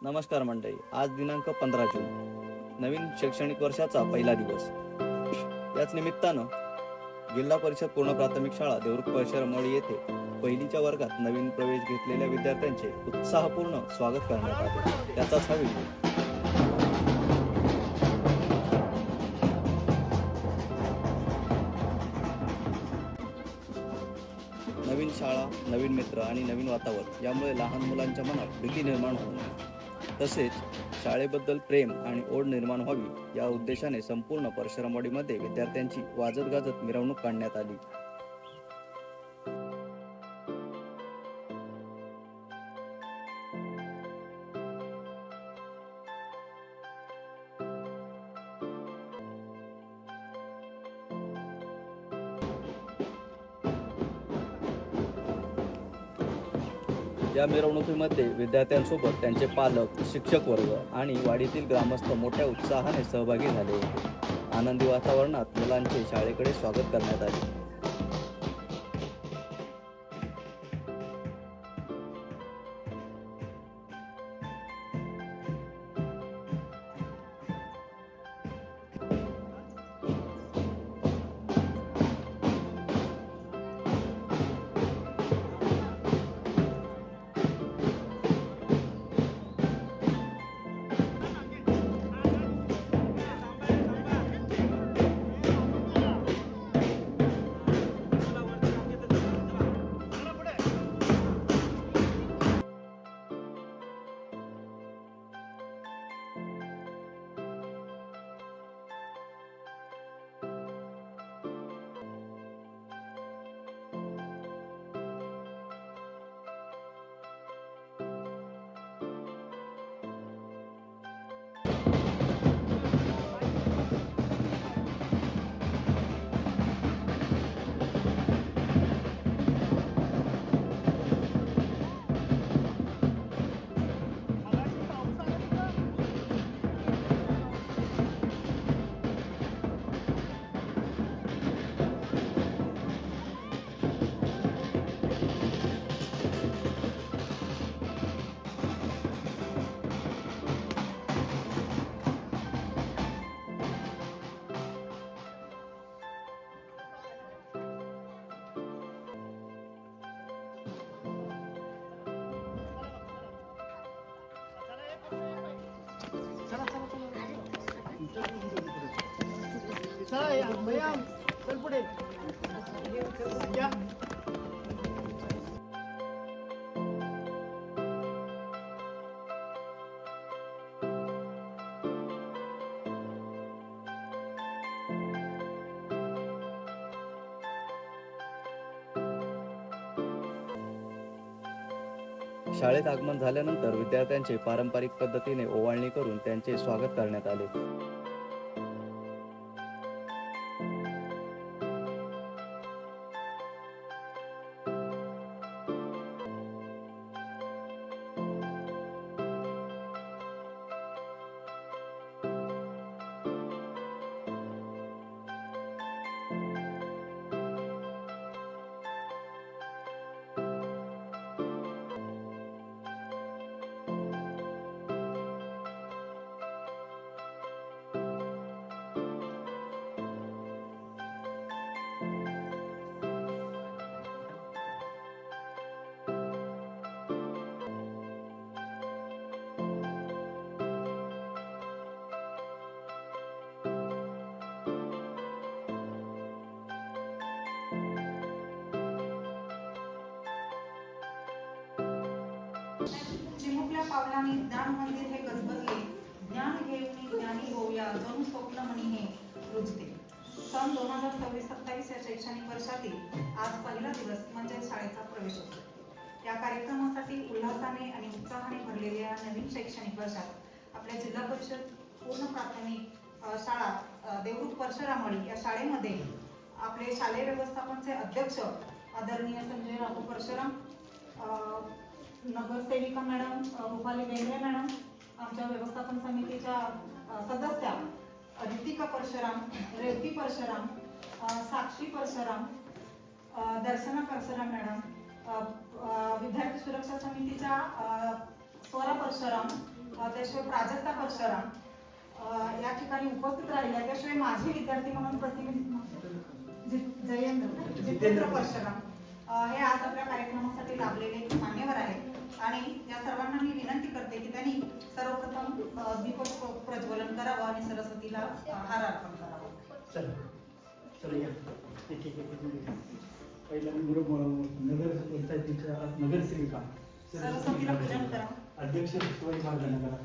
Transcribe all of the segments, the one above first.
नमस्कार मंडळी. आज दिनांक 15 जून, नवीन शैक्षणिक वर्षाचा पहिला दिवस. याच निमित्तानं जिल्हा परिषद पूर्ण प्राथमिक शाळा देवरुख परिसरमळी येथे पहिलीच्या वर्गात नवीन प्रवेश घेतलेल्या विद्यार्थ्यांचे उत्साहपूर्ण स्वागत करण्यात आले. त्याचाच हा व्हिडिओ. नवीन शाळा, नवीन मित्र आणि नवीन वातावरण यामुळे लहान मुलांच्या मनात भीती निर्माण होऊ नये, तसेच शाळेबद्दल प्रेम आणि ओढ निर्माण व्हावी या उद्देशाने संपूर्ण परशुरामवाडीमध्ये विद्यार्थ्यांची वाजत गाजत मिरवणूक काढण्यात आली. या मिरवणुकीमध्ये विद्यार्थ्यांसोबत त्यांचे पालक, शिक्षक वर्ग आणि वाडीतील ग्रामस्थ मोठ्या उत्साहाने सहभागी झाले होते. आनंदी वातावरणात मुलांचे शाळेकडे स्वागत करण्यात आले. शाळेत आगमन झाल्यानंतर विद्यार्थ्यांचे पारंपरिक पद्धतीने ओवाळणी करून त्यांचे स्वागत करण्यात आले. चिमुकल्या पावलांनी ज्ञान मंदिर हे गजबजले, ज्ञान घेऊन ज्ञानी होऊया, जणू स्वप्नमणी हे रुजते. सन 2026-27 या शैक्षणिक वर्षातील आज पहिला दिवस म्हणजे शाळेचा प्रवेश होतो. या कार्यक्रमासाठी उल्हासाने आणि उत्साहाने भरलेल्या नवीन शैक्षणिक वर्षात आपल्या जिल्हा परिषद पूर्ण प्राथमिक शाळा देवरुख परशुरामवाडी या शाळेमध्ये आपले शालेय व्यवस्थापनचे अध्यक्ष आदरणीय संजय राघव परशुराम, नगरसेविका मॅडम रुपाली बेंद्रे मॅडम, आमच्या व्यवस्थापन समितीच्या सदस्या रितिका परशुराम, रेवती परशुराम, साक्षी परशुराम, दर्शना परशुराम मॅडम, विद्यार्थी सुरक्षा समितीच्या स्वरा परशुराम, त्याशिवाय प्राजक्ता परशुराम या ठिकाणी उपस्थित राहिल्या. त्याशिवाय माझे विद्यार्थी म्हणून जितेंद्र परशुराम हे आज आपल्या कार्यक्रमासाठी लाभलेले मान्यवर आहेत. आणि या सर्वांना मी विनंती करते की त्यांनी सर्वप्रथम दीप प्रज्वलन करावं आणि सरस्वतीला हार अर्पण करावा. चला या पहिला नगर पंचायतीच्या नगरसेविका सरस्वतीला पूजन करावं. अध्यक्ष शिवाजी महाराजांना करा.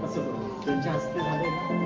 असं करू. त्यांच्या हस्ते झाले ना.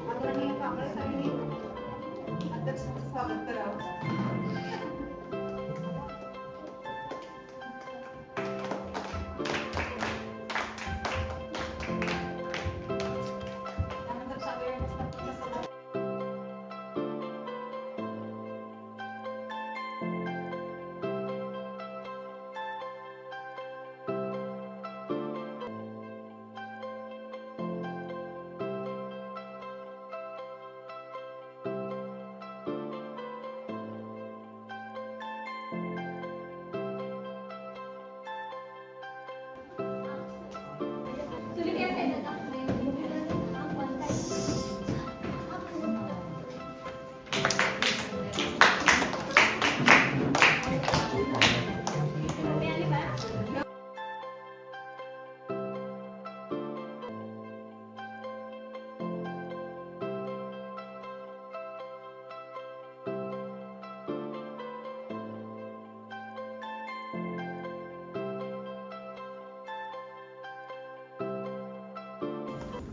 आदरणीय कांबळे साहेबांनी अध्यक्षांचं स्वागत करावं. त्यानंतर शालेय व्यवस्थापकीय सल्ला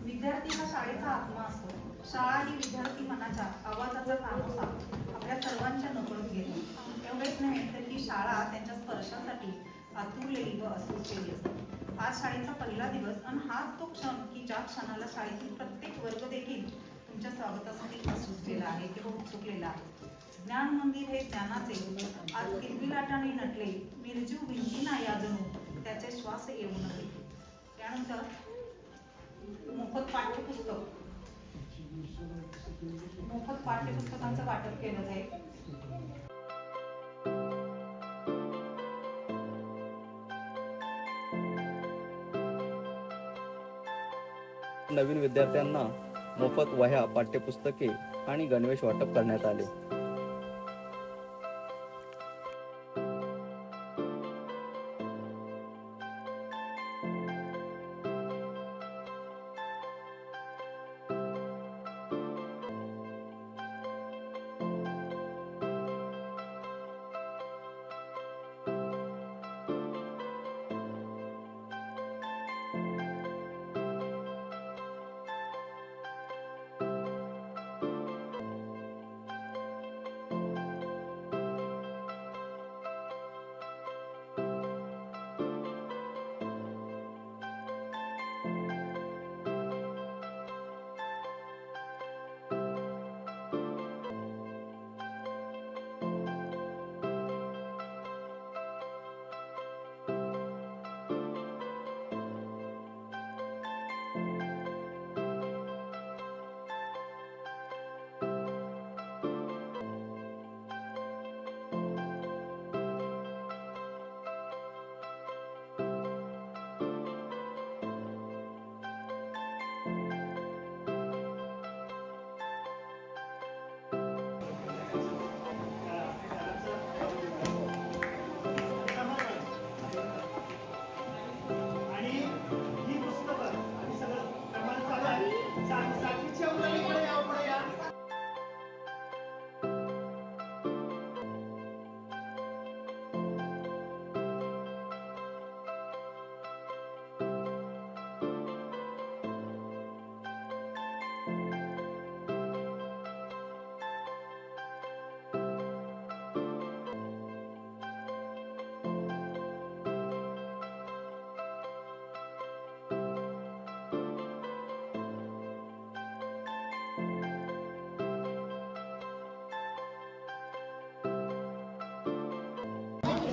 विद्यार्थी हा शाळेचा आत्मा असतो. शाळा ही विद्यार्थी मनाच्या आवाजाचा कानोसा आपल्या सर्वांच्या नकळत गेली. एवढेच नव्हे तर ही शाळा त्यांच्या स्पर्शासाठी आतुरलेली व असुरलेली असते. आज शाळेचा पहिला दिवस आणि हाच तो क्षण की ज्या क्षणाला शाळेतील प्रत्येक वर्ग देखील तुमच्या स्वागतासाठी असुरलेला आहे किंवा उत्सुकलेला आहे. ज्ञान मंदिर हे ज्ञानाचे आज किलबिलाटाने नटले. निर्जीव भिंतीना या जणू त्याचे श्वास येऊ नये. त्यानंतर मोफत पाठ्यपुस्तकांचं वाटप केलं जाईल. नवीन विद्यार्थ्यांना मोफत वह्या, पाठ्यपुस्तके आणि गणवेश वाटप करण्यात आले.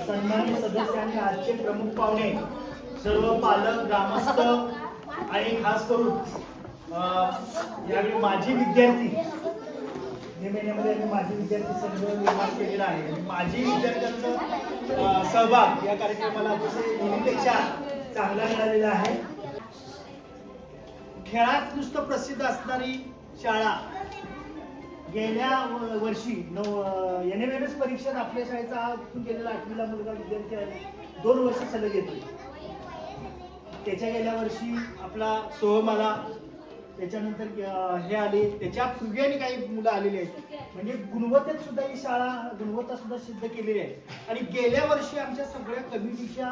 सन्माननीय सदस्य आणि आजचे प्रमुख पाहुणे, सर्व पालक, ग्रामस्थ आणि खास करून यावेळी माजी विद्यार्थी, मे महिन्यामध्ये आम्ही माजी विद्यार्थी संघ निर्माण केलेला आहे आणि माजी विद्यार्थ्यांचा सहभाग या कार्यक्रमाला अतिशय नेहमीपेक्षा चांगला मिळालेला आहे. खेळात नुसतं प्रसिद्ध असणारी शाळा गेल्या वर्षी NMMS परीक्षेत आपल्या शाळेचा हा गेलेला 8वीला मुलगा विद्यार्थी आहे, 2 वर्ष सलग येतोय. त्याच्या गेल्या वर्षी आपला सोहम आला, त्याच्यानंतर हे आले, त्याच्या पूर्वीने काही मुलं आलेली आहेत. म्हणजे गुणवत्तेत सुद्धा ही शाळा गुणवत्ता सुद्धा सिद्ध केलेली आहे. आणि गेल्या वर्षी आमच्या सगळ्या कमिटीच्या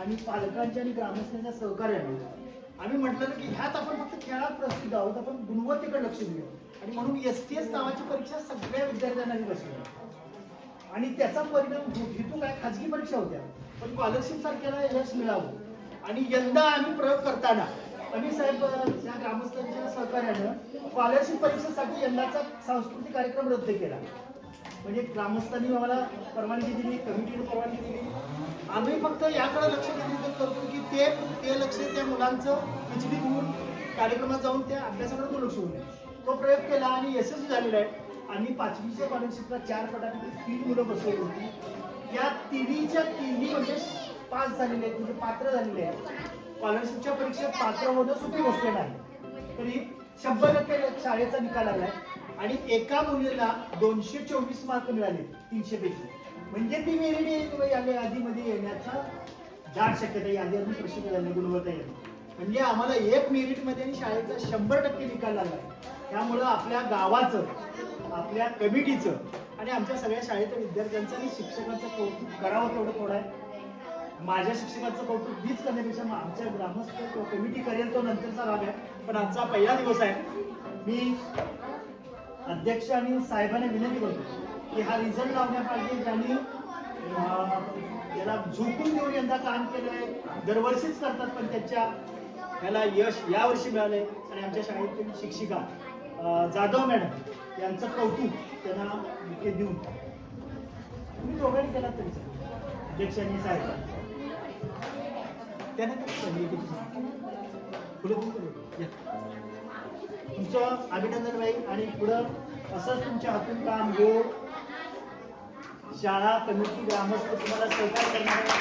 आणि पालकांच्या आणि ग्रामस्थांच्या सहकार्याने आम्ही म्हटलं की ह्यात आपण फक्त खेळात प्रसिद्ध आहोत, आपण गुणवत्तेकडे लक्ष देऊ. आणि म्हणून STS नावाची परीक्षा सगळ्या विद्यार्थ्यांना बसवली आणि त्याचा परिणाम हेतू काय, खाजगी परीक्षा होत्या पण स्कॉलरशिप सारख्याला यश मिळावं. आणि यंदा आम्ही प्रयोग करताना आम्ही साहेब या ग्रामस्थांच्या सहकार्यानं स्कॉलरशिप परीक्षेसाठी यंदाचा सांस्कृतिक कार्यक्रम रद्द केला. म्हणजे ग्रामस्थांनी आम्हाला परवानगी दिली, कमिटीने परवानगी दिली. आम्ही फक्त याकडे लक्ष केंद्रित करतो की ते लक्ष त्या मुलांचं विचलित होऊन कार्यक्रमात जाऊन त्या अभ्यासाकडे दुर्लक्ष होऊ नये. तो प्रयोग केला आणि यशस्वी झालेला आहे. आम्ही 5वीच्या स्कॉलरशिपला 4 पटापैकी 3 मुलं बसवली होती. या तिन्ही म्हणजे पास झालेले आहेत, म्हणजे पात्र झालेले आहेत. स्कॉलरशिपच्या परीक्षेत पात्र होणं सोपी गोष्ट नाही, तरी 100% शाळेचा निकाल आलाय आणि एका मुलीला 224 मार्क मिळाले 300 पैकी. म्हणजे ती मेरिट यादीमध्ये येण्याचा दाट शक्यता, यादी अजून प्रसिद्ध झाली, गुणवत्ता येईल. म्हणजे आम्हाला एक मेरिटमध्ये आणि शाळेचा 100% निकाल आलाय. त्यामुळं आपल्या गावाचं, आपल्या कमिटीचं आणि आमच्या सगळ्या शाळेच्या विद्यार्थ्यांचं आणि शिक्षकांचं कौतुक करावं तेवढं थोडं आहे. माझ्या शिक्षकांचं कौतुक मीच करण्यापेक्षा आमच्या ग्रामस्थ किंवा कमिटी करेल तो नंतरचा भाग आहे. पण आजचा पहिला दिवस आहे. मी अध्यक्ष आणि साहेबांना विनंती करतो की हा रिझल्ट लावण्यापाहिजे ज्यांनी याला झोकून देऊन यंदा काम केलं आहे. दरवर्षीच करतात पण याला यश यावर्षी मिळालंय. आणि आमच्या शाळेतील शिक्षिका जाधव मॅडम यांचं कौतुक त्यांना ते देऊन तुम्ही दोघांनी केला तरी अध्यक्ष आणि साहेब तुमचं अभिनंदन भाई. आणि पुढं असंच तुमच्या हातून काम हो. शाळा कमिटी ग्रामस्थ तुम्हाला सहकार्य करणार आहे.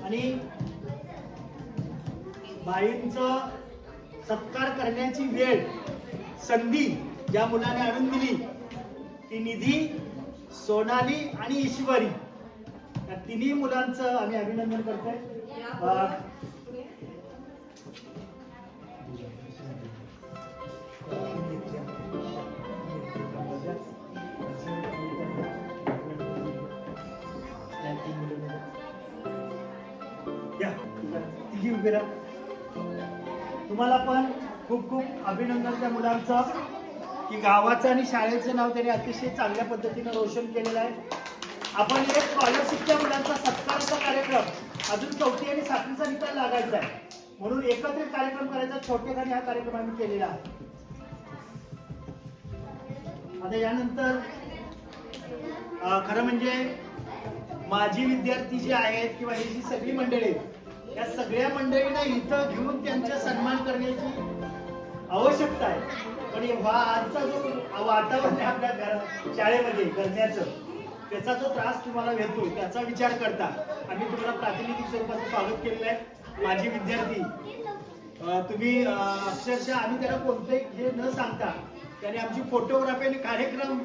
आणि बाईंचं सत्कार करण्याची वेळ, संधी ज्या मुलाने आणून दिली ती निधी, सोनाली आणि ईश्वरी, या तिन्ही मुलांचं आम्ही अभिनंदन करतोय. तुम्हाला पण खूप खूप अभिनंदन त्या मुलांचं की गावाचं आणि शाळेचं नाव त्यांनी अतिशय चांगल्या पद्धतीने रोशन केलेलं आहे. आपण एक स्कॉलरशिपच्या मुलांचा सत्काराचा कार्यक्रम अजून 4थी आणि 7वीचा निकाल लागायचा आहे म्हणून एकत्रित कार्यक्रम करायचा छोटेखानी हा कार्यक्रम आम्ही केलेला आहे. आता यानंतर खरं म्हणजे माजी विद्यार्थी जे आहेत किंवा ही जी सगळी मंडळी या सगळ्या मंडळींना इथं घेऊन त्यांचा सन्मान करण्याची आवश्यकता आहे. पण आजचा जो वातावरण आहे आपल्या शाळेमध्ये करण्याचं, त्याचा जो त्रास तुम्हाला येतो त्याचा विचार करता आम्ही तुम्हाला प्रातिनिधिक स्वरूपाचं स्वागत केलेलं आहे. माजी विद्यार्थी तुम्ही अक्षरशः आम्ही त्याला कोणतेही हे न सांगता त्याने आमची फोटोग्राफी आणि कार्यक्रम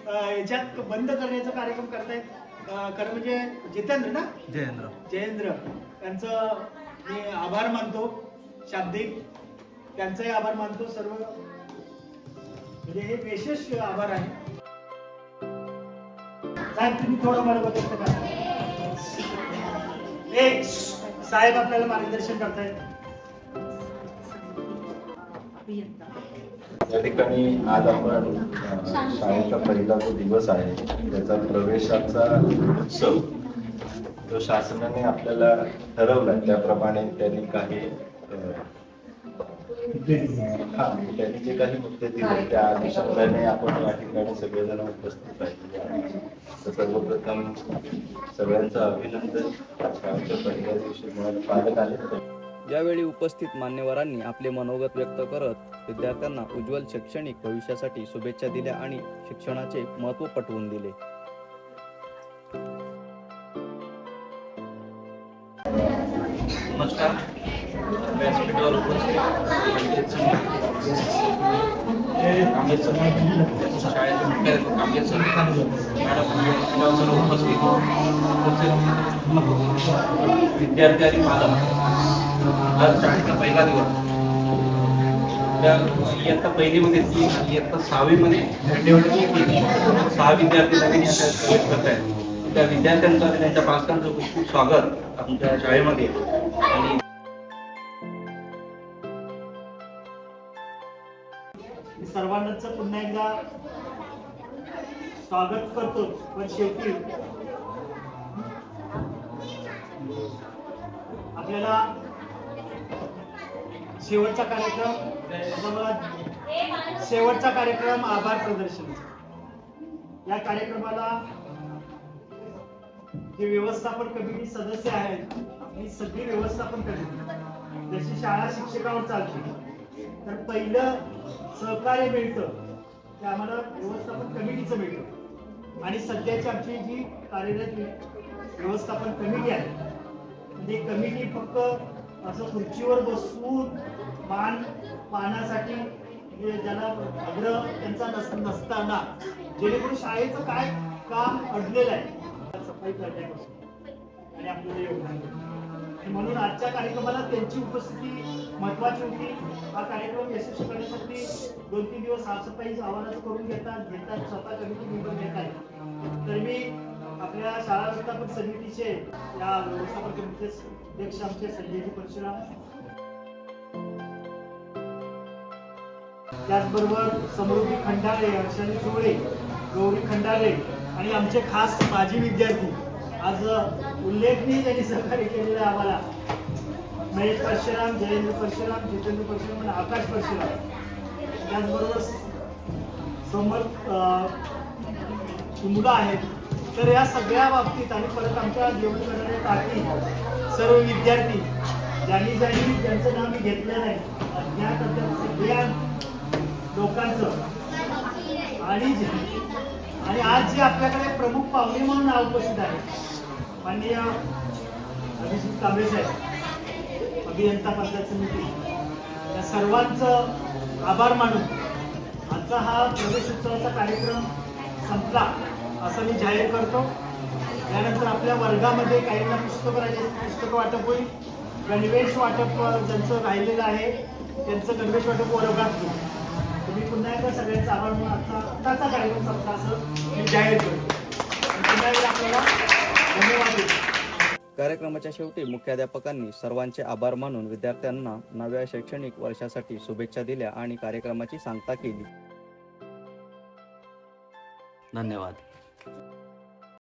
याच्यात बंद करण्याचा कार्यक्रम करतायत. खरं म्हणजे जितेंद्र ना, जयेंद्र त्यांचं मी आभार मानतो, शाब्दिक त्यांचाही आभार मानतो. सर्व म्हणजे हे विशेष आभार आहे. साहेब तुम्ही थोडं मला बघत का? साहेब आपल्याला मार्गदर्शन करतायत. या ठिकाणी आज आपण शाळेचा पहिला जो दिवस आहे त्याचा प्रवेशाचा उत्सव जो शासनाने आपल्याला ठरवला त्याप्रमाणे त्यांनी काही हा, त्यांनी जे काही मुद्दे दिले त्या अनुषंगाने आपण या ठिकाणी सगळेजण उपस्थित राहिले. तर सर्वप्रथम सगळ्यांचं अभिनंदन. शाळेच्या पहिल्या दिवशी मुळात पालक आले. यावेळी उपस्थित मान्यवरांनी आपले मनोगत व्यक्त करत विद्यार्थ्यांना उज्ज्वल शैक्षणिक भविष्यासाठी शुभेच्छा दिल्या आणि शिक्षणाचे महत्त्व पटवून दिले. नमस्कार. व्यासपीठावर उपस्थित कांबळे सर, शाळेचे मुख्याध्यापक कांबळे सर, मॅडम सर्व उपस्थित विद्यार्थी आणि पालक. आज शाळेचा पहिला दिवस. त्या इयत्ता पहिलीमध्ये 3, इयत्ता 6वीमध्ये 6 विद्यार्थी नवीन या शाळेत प्रवेश करत आहेत. त्या विद्यार्थ्यांचं आणि त्यांच्या पालकांचं खूप खूप स्वागत आमच्या शाळेमध्ये. आणि मी सर्वांनाच पुन्हा एकदा स्वागत करतो. पण शेवटी आपल्याला शेवटचा कार्यक्रम आभार प्रदर्शन. या कार्यक्रमाला जे व्यवस्थापन कमिटी सदस्य आहेत, आपली सगळी व्यवस्थापन कमिटी जशी शाळा शिक्षकावर चालते, तर पहिलं सहकार्य मिळतं ते आम्हाला व्यवस्थापन कमिटीचं मिळतं. आणि सध्याची आमची जी कार्यरत व्यवस्थापन कमिटी आहे, म्हणजे कमिटी फक्त असं खुर्चीवर बसून पाहण्यासाठी ज्याला आग्रह त्यांचा नसताना, जेणेकरून शाळेचं काय काम अडलेलं आहे सफाई करण्यापासून आणि आपल्याला योगदान देणं. म्हणून आजच्या कार्यक्रमाला त्यांची उपस्थिती महत्वाची होती. हा कार्यक्रम यशस्वी करण्यासाठी 2-3 दिवस साफसफाई आव्हानाचं करून घेतात स्वतः कमिटी मेंबर घेत आहेत. तर मी आपल्या शाळा व्यवस्थापन समितीचे या व्यवस्थापन कमिटीचे अध्यक्ष आमचे संजयजी परशुराम, त्याचबरोबर समृद्धी खंडारे, हर्षाली चोळे, गौरी खंडारे आणि आमचे खास माजी विद्यार्थी आज उल्लेखनीय त्यांनी सहकार्य केलेलं आहे आम्हाला. महेश परशुराम, जयेंद्र परशुराम, जितेंद्र परशुराम आणि आकाश परशुराम. त्याचबरोबर समर्थ मुलं आहेत. तर या सगळ्या बाबतीत आणि परत आमच्या जेवण करणारे टाकी सर्व विद्यार्थी ज्यांचं नाव मी घेतलं नाही, अज्ञात सगळ्या लोकांचं आणि आज जे आपल्याकडे प्रमुख पाहुणे म्हणून उपस्थित आहे माननीय अभिजित कांबळे साहेब, अभियंता पंचायत समिती, या सर्वांचं आभार मानून आजचा हा प्रवेश उत्सवाचा कार्यक्रम संपला असं मी जाहीर करतो. यानंतर आपल्या वर्गामध्ये काहींना पुस्तक वाटप होईल. गणवेश वाटप ज्यांचं राहिलेलं आहे त्यांचं गणवेश वाटप वर्गात घेऊ. तुम्ही पुन्हा एकदा सगळ्यांचा आभार म्हणून आत्ताचा कार्यक्रम संपला असं मी जाहीर करतो. पुन्हा एकदा आपल्याला धन्यवाद देतो. कार्यक्रमाच्या शेवटी मुख्याध्यापकांनी सर्वांचे आभार मानून विद्यार्थ्यांना नव्या शैक्षणिक वर्षासाठी शुभेच्छा दिल्या आणि कार्यक्रमाची सांगता केली. धन्यवाद.